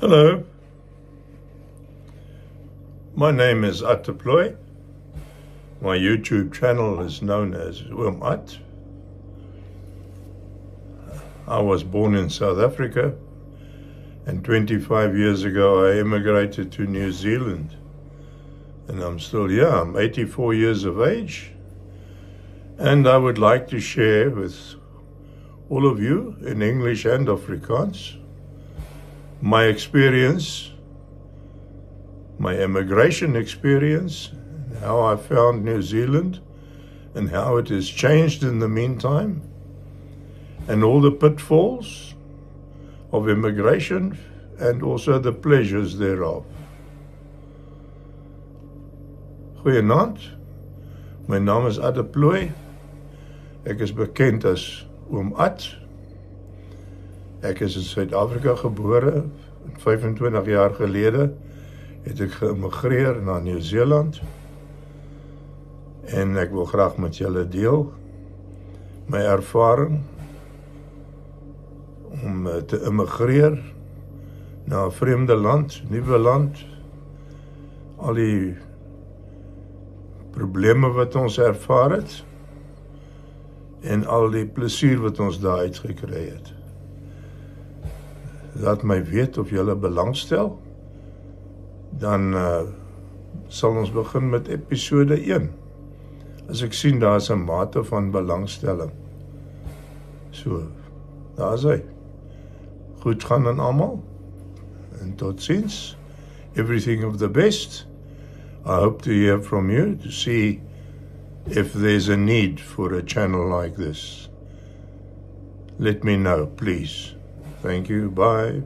Hello, my name is Atta Ploy. My YouTube channel is known as Oom At. I was born in South Africa, and 25 years ago I immigrated to New Zealand, and I'm still here. I'm 84 years of age, and I would like to share with all of you in English and Afrikaans my experience, my immigration experience, how I found New Zealand and how it has changed in the meantime, and all the pitfalls of immigration and also the pleasures thereof. Goeienaand, my naam is Atta Ploy. Ek is bekend as Oom At. Ek is in Suid-Afrika gebore. 25 jaar gelede het ek geïmmigreer na Nieu-Seeland. En ek wil graag met julle deel my ervaring om te immigreer na 'n vreemde land, nuwe land. Al die probleme wat ons ervaar het en al die plesier wat ons daaruit gekry het. Laat my weet of julle belangstel. Dan sal ons begin met episode 1. As ek sien daar is 'n mate van belangstelling. So, daar is hy. Goed gaan aan almal. En tot ziens. Everything of the best. I hope to hear from you to see if there's a need for a channel like this. Let me know, please. Thank you. Bye.